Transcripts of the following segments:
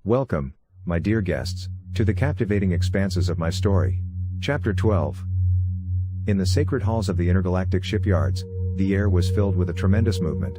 Welcome, my dear guests, to the captivating expanses of my story. Chapter 12. In the sacred halls of the intergalactic shipyards, the air was filled with a tremendous movement.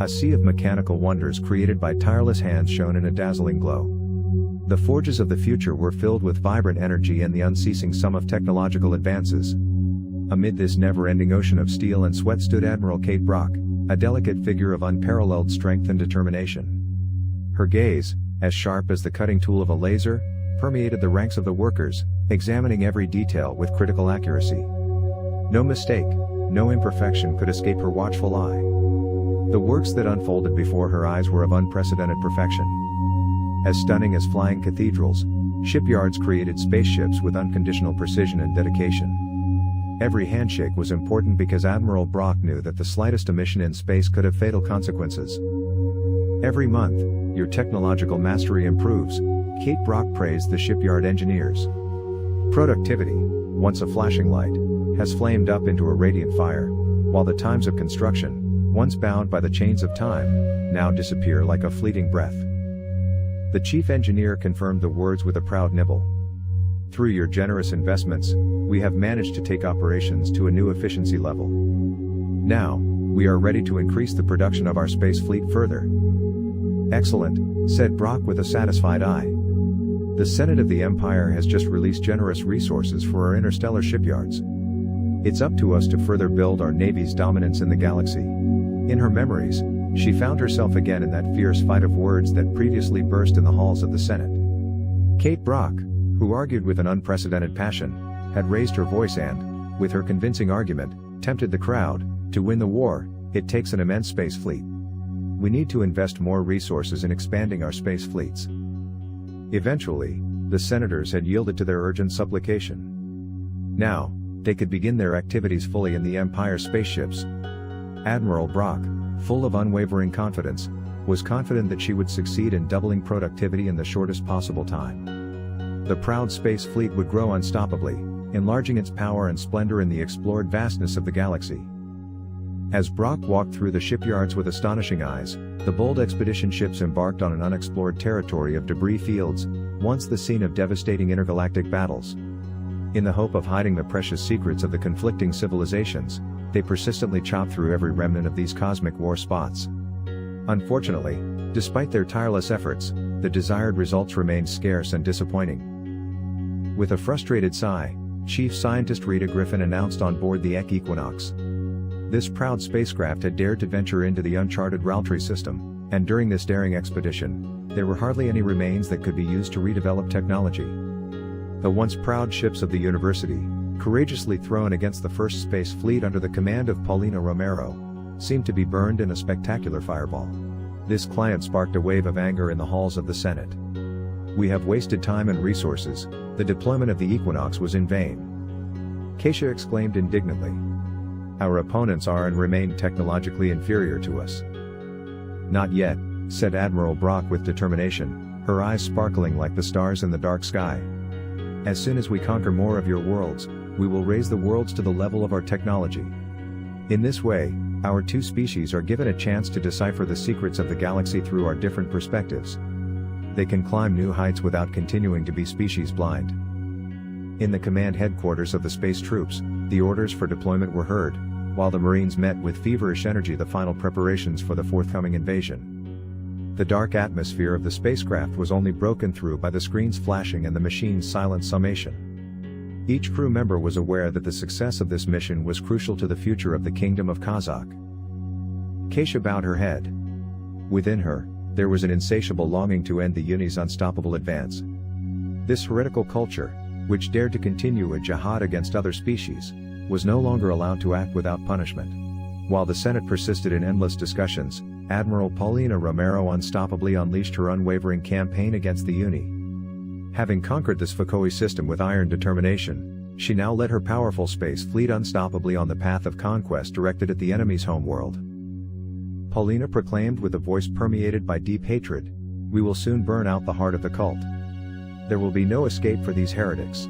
A sea of mechanical wonders created by tireless hands shone in a dazzling glow. The forges of the future were filled with vibrant energy and the unceasing sum of technological advances. Amid this never-ending ocean of steel and sweat stood Admiral Kate Brock, a delicate figure of unparalleled strength and determination. Her gaze, as sharp as the cutting tool of a laser, permeated the ranks of the workers, examining every detail with critical accuracy. No mistake, no imperfection could escape her watchful eye. The works that unfolded before her eyes were of unprecedented perfection. As stunning as flying cathedrals, shipyards created spaceships with unconditional precision and dedication. Every handshake was important because Admiral Brock knew that the slightest omission in space could have fatal consequences. Every month, your technological mastery improves, Kate Brock praised the shipyard engineers. Productivity, once a flashing light, has flamed up into a radiant fire, while the times of construction, once bound by the chains of time, now disappear like a fleeting breath. The chief engineer confirmed the words with a proud nibble. Through your generous investments, we have managed to take operations to a new efficiency level. Now, we are ready to increase the production of our space fleet further. Excellent, said Brock with a satisfied eye. The Senate of the Empire has just released generous resources for our interstellar shipyards. It's up to us to further build our Navy's dominance in the galaxy. In her memories, she found herself again in that fierce fight of words that previously burst in the halls of the Senate. Kate Brock, who argued with an unprecedented passion, had raised her voice and, with her convincing argument, tempted the crowd. To win the war, it takes an immense space fleet. We need to invest more resources in expanding our space fleets. Eventually, the senators had yielded to their urgent supplication. Now, they could begin their activities fully in the Empire spaceships. Admiral Brock, full of unwavering confidence, was confident that she would succeed in doubling productivity in the shortest possible time. The proud space fleet would grow unstoppably, enlarging its power and splendor in the explored vastness of the galaxy. As Brock walked through the shipyards with astonishing eyes, the bold expedition ships embarked on an unexplored territory of debris fields, once the scene of devastating intergalactic battles. In the hope of hiding the precious secrets of the conflicting civilizations, they persistently chopped through every remnant of these cosmic war spots. Unfortunately, despite their tireless efforts, the desired results remained scarce and disappointing. With a frustrated sigh, Chief Scientist Rita Griffin announced on board the Equinox. This proud spacecraft had dared to venture into the uncharted Raltree system, and during this daring expedition, there were hardly any remains that could be used to redevelop technology. The once proud ships of the University, courageously thrown against the first space fleet under the command of Paulina Romero, seemed to be burned in a spectacular fireball. This client sparked a wave of anger in the halls of the Senate. We have wasted time and resources, the deployment of the Equinox was in vain. Kasach exclaimed indignantly. Our opponents are and remain technologically inferior to us. Not yet, said Admiral Brock with determination, her eyes sparkling like the stars in the dark sky. As soon as we conquer more of your worlds, we will raise the worlds to the level of our technology. In this way, our two species are given a chance to decipher the secrets of the galaxy through our different perspectives. They can climb new heights without continuing to be species blind. In the command headquarters of the space troops, the orders for deployment were heard, while the Marines met with feverish energy the final preparations for the forthcoming invasion. The dark atmosphere of the spacecraft was only broken through by the screens flashing and the machine's silent summation. Each crew member was aware that the success of this mission was crucial to the future of the Kingdom of Kasach. Kasach bowed her head. Within her, there was an insatiable longing to end the Uni's unstoppable advance. This heretical culture, which dared to continue a jihad against other species, was no longer allowed to act without punishment. While the Senate persisted in endless discussions, Admiral Paulina Romero unstoppably unleashed her unwavering campaign against the Uni. Having conquered the Spokoi system with iron determination, she now led her powerful space fleet unstoppably on the path of conquest directed at the enemy's homeworld. Paulina proclaimed with a voice permeated by deep hatred, "We will soon burn out the heart of the cult. There will be no escape for these heretics."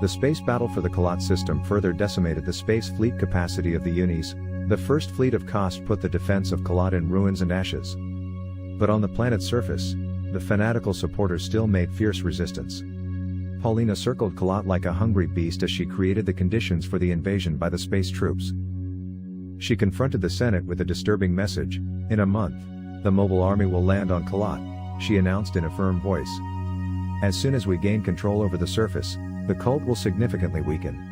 The space battle for the Kalat system further decimated the space fleet capacity of the Unis. The first fleet of Kost put the defense of Kalat in ruins and ashes. But on the planet's surface, the fanatical supporters still made fierce resistance. Paulina circled Kalat like a hungry beast as she created the conditions for the invasion by the space troops. She confronted the Senate with a disturbing message. In a month, the mobile army will land on Kalat, she announced in a firm voice. As soon as we gain control over the surface, the cult will significantly weaken.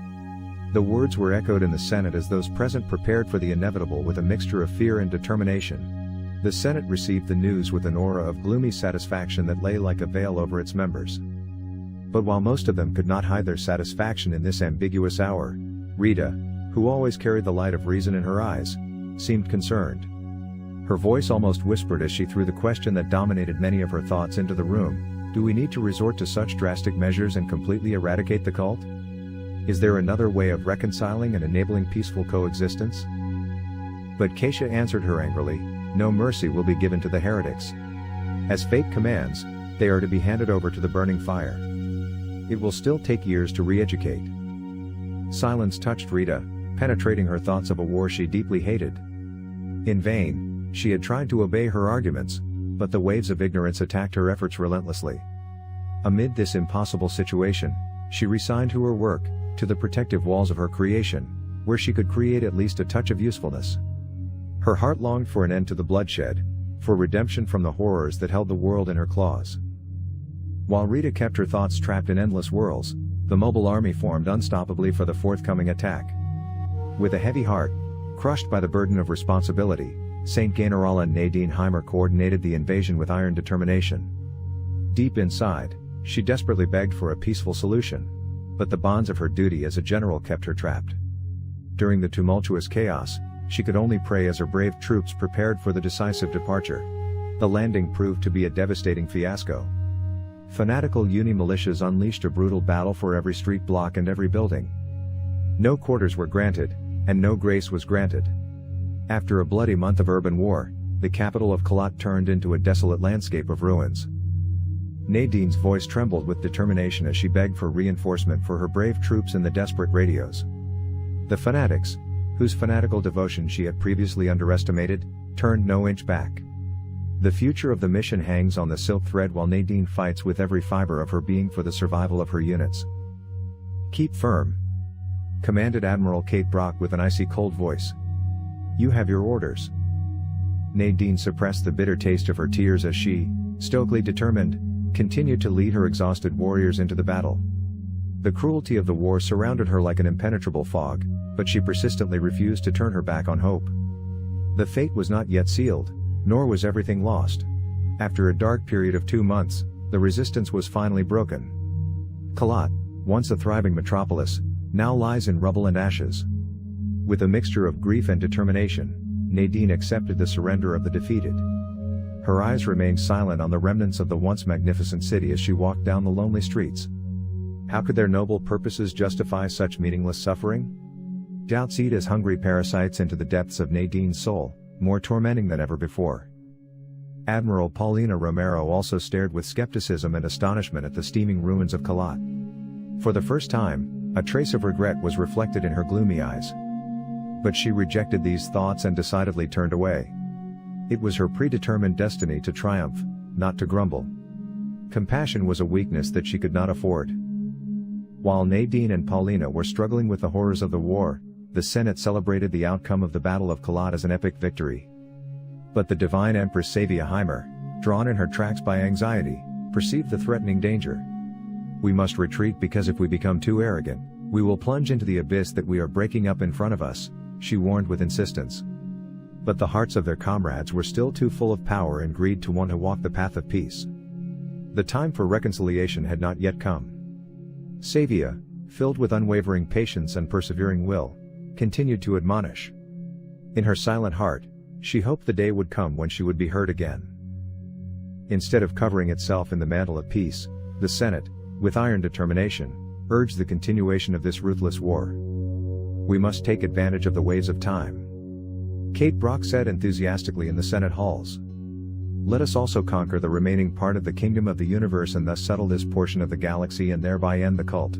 The words were echoed in the Senate as those present prepared for the inevitable with a mixture of fear and determination. The Senate received the news with an aura of gloomy satisfaction that lay like a veil over its members. But while most of them could not hide their satisfaction in this ambiguous hour, Rita, who always carried the light of reason in her eyes, seemed concerned. Her voice almost whispered as she threw the question that dominated many of her thoughts into the room: do we need to resort to such drastic measures and completely eradicate the cult? Is there another way of reconciling and enabling peaceful coexistence? But Kasach answered her angrily: no mercy will be given to the heretics. As fate commands, they are to be handed over to the burning fire. It will still take years to re-educate. Silence touched Rita, penetrating her thoughts of a war she deeply hated. In vain, she had tried to obey her arguments, but the waves of ignorance attacked her efforts relentlessly. Amid this impossible situation, she resigned to her work, to the protective walls of her creation, where she could create at least a touch of usefulness. Her heart longed for an end to the bloodshed, for redemption from the horrors that held the world in her claws. While Rita kept her thoughts trapped in endless whirls, the mobile army formed unstoppably for the forthcoming attack. With a heavy heart, crushed by the burden of responsibility, Saint General and Nadine Heimer coordinated the invasion with iron determination. Deep inside, she desperately begged for a peaceful solution, but the bonds of her duty as a general kept her trapped. During the tumultuous chaos, she could only pray as her brave troops prepared for the decisive departure. The landing proved to be a devastating fiasco. Fanatical uni-militias unleashed a brutal battle for every street block and every building. No quarters were granted, and no grace was granted. After a bloody month of urban war, the capital of Kalat turned into a desolate landscape of ruins. Nadine's voice trembled with determination as she begged for reinforcement for her brave troops in the desperate radios. The fanatics, whose fanatical devotion she had previously underestimated, turned no inch back. The future of the mission hangs on the silk thread while Nadine fights with every fiber of her being for the survival of her units. Keep firm, commanded Admiral Kate Brock with an icy cold voice. You have your orders. Nadine suppressed the bitter taste of her tears as she, stoically determined, continued to lead her exhausted warriors into the battle. The cruelty of the war surrounded her like an impenetrable fog, but she persistently refused to turn her back on hope. The fate was not yet sealed, nor was everything lost. After a dark period of 2 months, the resistance was finally broken. Kalat, once a thriving metropolis, now lies in rubble and ashes. With a mixture of grief and determination, Nadine accepted the surrender of the defeated. Her eyes remained silent on the remnants of the once magnificent city as she walked down the lonely streets. How could their noble purposes justify such meaningless suffering? Doubts eat as hungry parasites into the depths of Nadine's soul, more tormenting than ever before. Admiral Paulina Romero also stared with skepticism and astonishment at the steaming ruins of Kalat. For the first time, a trace of regret was reflected in her gloomy eyes. But she rejected these thoughts and decidedly turned away. It was her predetermined destiny to triumph, not to grumble. Compassion was a weakness that she could not afford. While Nadine and Paulina were struggling with the horrors of the war, the Senate celebrated the outcome of the Battle of Kalat as an epic victory. But the divine Empress Savia Heimer, drawn in her tracks by anxiety, perceived the threatening danger. We must retreat because if we become too arrogant, we will plunge into the abyss that we are breaking up in front of us, she warned with insistence. But the hearts of their comrades were still too full of power and greed to want to walk the path of peace. The time for reconciliation had not yet come. Savia, filled with unwavering patience and persevering will, continued to admonish. In her silent heart, she hoped the day would come when she would be heard again. Instead of covering itself in the mantle of peace, the Senate, with iron determination, urged the continuation of this ruthless war. We must take advantage of the waves of time, Kate Brock said enthusiastically in the Senate halls. Let us also conquer the remaining part of the kingdom of the universe and thus settle this portion of the galaxy and thereby end the cult.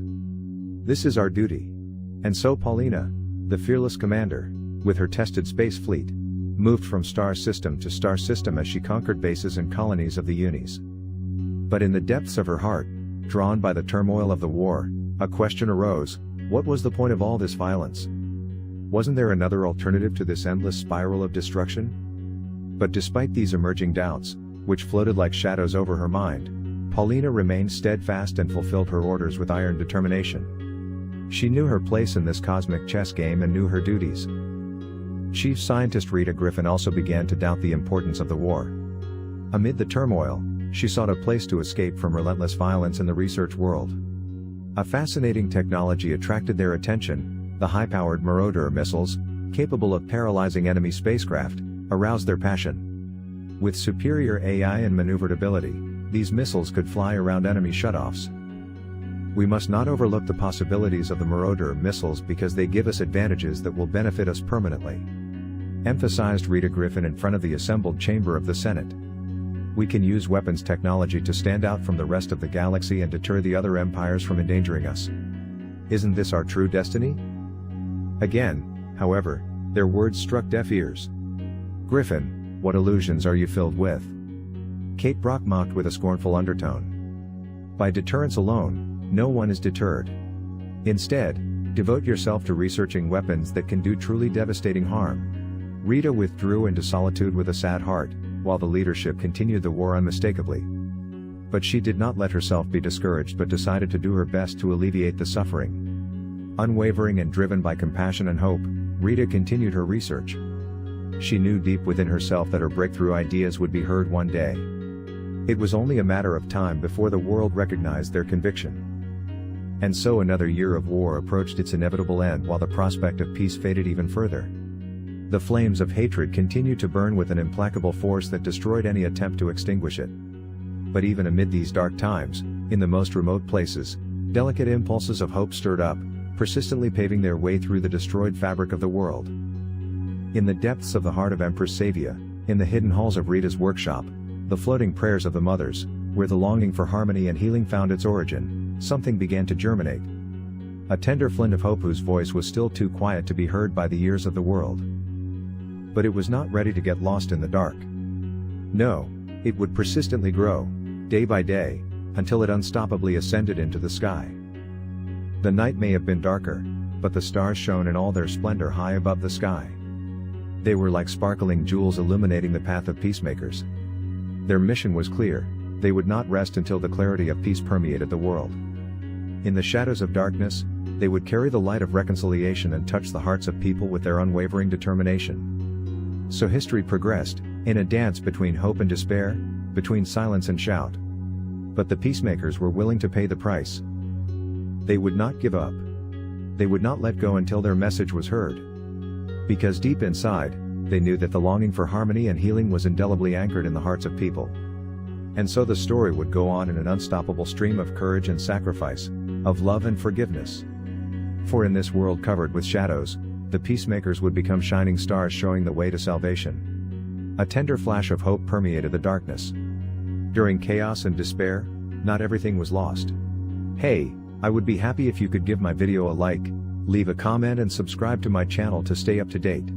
This is our duty. And so Paulina, the fearless commander, with her tested space fleet, moved from star system to star system as she conquered bases and colonies of the Unis. But in the depths of her heart, drawn by the turmoil of the war, a question arose: what was the point of all this violence? Wasn't there another alternative to this endless spiral of destruction? But despite these emerging doubts, which floated like shadows over her mind, Paulina remained steadfast and fulfilled her orders with iron determination. She knew her place in this cosmic chess game and knew her duties. Chief Scientist Rita Griffin also began to doubt the importance of the war. Amid the turmoil, she sought a place to escape from relentless violence in the research world. A fascinating technology attracted their attention: the high-powered Marauder missiles, capable of paralyzing enemy spacecraft, aroused their passion. With superior AI and maneuverability, these missiles could fly around enemy shutoffs. We must not overlook the possibilities of the Marauder missiles because they give us advantages that will benefit us permanently, emphasized Rita Griffin in front of the assembled chamber of the Senate. We can use weapons technology to stand out from the rest of the galaxy and deter the other empires from endangering us. Isn't this our true destiny? Again, however, their words struck deaf ears. Griffin, what illusions are you filled with? Kate Brock mocked with a scornful undertone. By deterrence alone, no one is deterred. Instead, devote yourself to researching weapons that can do truly devastating harm. Rita withdrew into solitude with a sad heart, while the leadership continued the war unmistakably. But she did not let herself be discouraged but decided to do her best to alleviate the suffering. Unwavering and driven by compassion and hope, Rita continued her research. She knew deep within herself that her breakthrough ideas would be heard one day. It was only a matter of time before the world recognized their conviction. And so another year of war approached its inevitable end while the prospect of peace faded even further. The flames of hatred continued to burn with an implacable force that destroyed any attempt to extinguish it. But even amid these dark times, in the most remote places, delicate impulses of hope stirred up, persistently paving their way through the destroyed fabric of the world. In the depths of the heart of Empress Savia, in the hidden halls of Rita's workshop, the floating prayers of the mothers, where the longing for harmony and healing found its origin, something began to germinate. A tender flint of hope whose voice was still too quiet to be heard by the ears of the world. But it was not ready to get lost in the dark. No, it would persistently grow, day by day, until it unstoppably ascended into the sky. The night may have been darker, but the stars shone in all their splendor high above the sky. They were like sparkling jewels illuminating the path of peacemakers. Their mission was clear: they would not rest until the clarity of peace permeated the world. In the shadows of darkness, they would carry the light of reconciliation and touch the hearts of people with their unwavering determination. So history progressed, in a dance between hope and despair, between silence and shout. But the peacemakers were willing to pay the price. They would not give up. They would not let go until their message was heard. Because deep inside, they knew that the longing for harmony and healing was indelibly anchored in the hearts of people. And so the story would go on in an unstoppable stream of courage and sacrifice, of love and forgiveness. For in this world covered with shadows, the peacemakers would become shining stars showing the way to salvation. A tender flash of hope permeated the darkness. During chaos and despair, not everything was lost. Hey, I would be happy if you could give my video a like, leave a comment and subscribe to my channel to stay up to date.